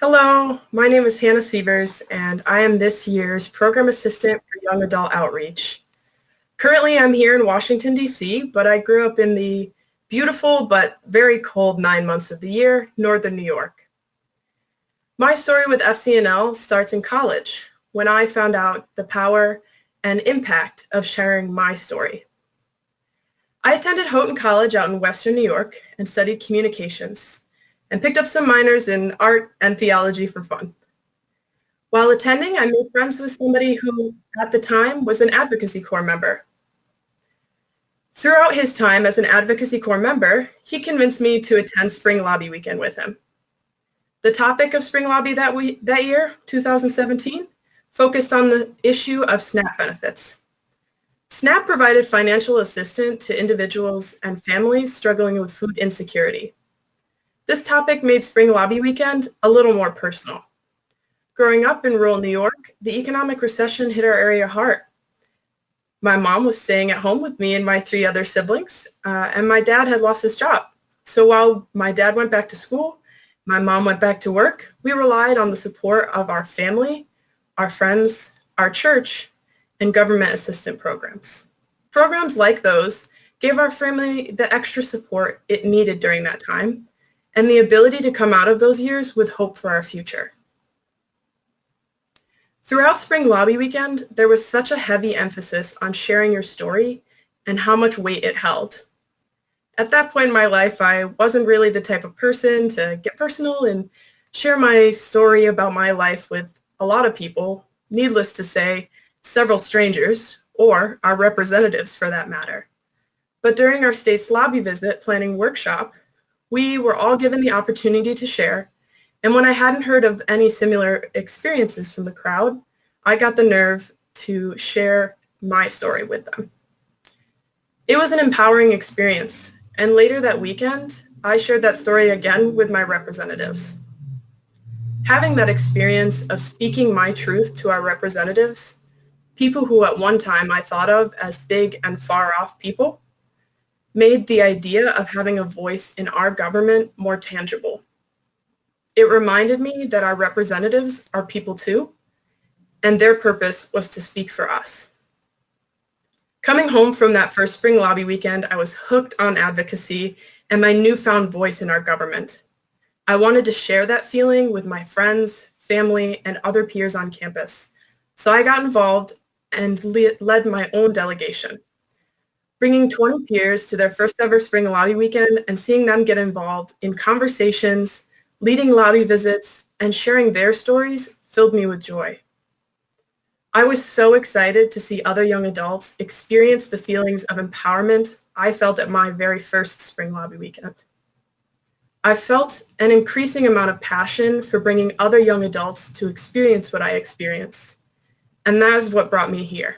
Hello, my name is Hannah Sievers, and I am this year's Program Assistant for Young Adult Outreach. Currently, I'm here in Washington, D.C., but I grew up in the beautiful but very cold 9 months of the year, northern New York. My story with FCNL starts in college, when I found out the power and impact of sharing my story. I attended Houghton College out in Western New York and studied communications, and picked up some minors in art and theology for fun. While attending, I made friends with somebody who, at the time, was an Advocacy Corps member. Throughout his time as an Advocacy Corps member, he convinced me to attend Spring Lobby Weekend with him. The topic of Spring Lobby that year, 2017, focused on the issue of SNAP benefits. SNAP provided financial assistance to individuals and families struggling with food insecurity. This topic made Spring Lobby Weekend a little more personal. Growing up in rural New York, the economic recession hit our area hard. My mom was staying at home with me and my 3 other siblings, and my dad had lost his job. So while my dad went back to school, my mom went back to work, we relied on the support of our family, our friends, our church, and government assistance programs. Programs like those gave our family the extra support it needed during that time, and the ability to come out of those years with hope for our future. Throughout Spring Lobby Weekend, there was such a heavy emphasis on sharing your story and how much weight it held. At that point in my life, I wasn't really the type of person to get personal and share my story about my life with a lot of people, needless to say, several strangers, or our representatives for that matter. But during our state's lobby visit planning workshop, we were all given the opportunity to share, and when I hadn't heard of any similar experiences from the crowd, I got the nerve to share my story with them. It was an empowering experience, and later that weekend, I shared that story again with my representatives. Having that experience of speaking my truth to our representatives, people who at one time I thought of as big and far off people, made the idea of having a voice in our government more tangible. It reminded me that our representatives are people too, and their purpose was to speak for us. Coming home from that first Spring Lobby Weekend, I was hooked on advocacy and my newfound voice in our government. I wanted to share that feeling with my friends, family, and other peers on campus. So I got involved and led my own delegation. Bringing 20 peers to their first ever Spring Lobby Weekend and seeing them get involved in conversations, leading lobby visits, and sharing their stories filled me with joy. I was so excited to see other young adults experience the feelings of empowerment I felt at my very first Spring Lobby Weekend. I felt an increasing amount of passion for bringing other young adults to experience what I experienced, and that is what brought me here.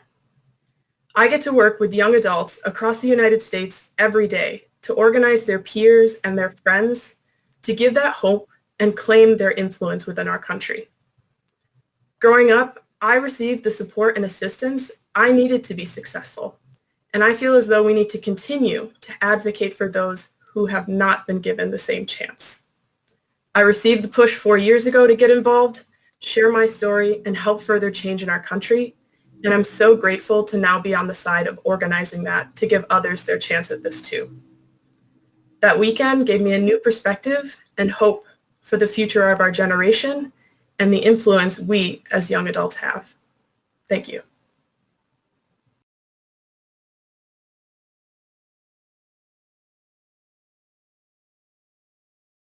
I get to work with young adults across the United States every day to organize their peers and their friends to give that hope and claim their influence within our country. Growing up, I received the support and assistance I needed to be successful, and I feel as though we need to continue to advocate for those who have not been given the same chance. I received the push 4 years ago to get involved, share my story, and help further change in our country. And I'm so grateful to now be on the side of organizing that to give others their chance at this too. That weekend gave me a new perspective and hope for the future of our generation and the influence we as young adults have. Thank you.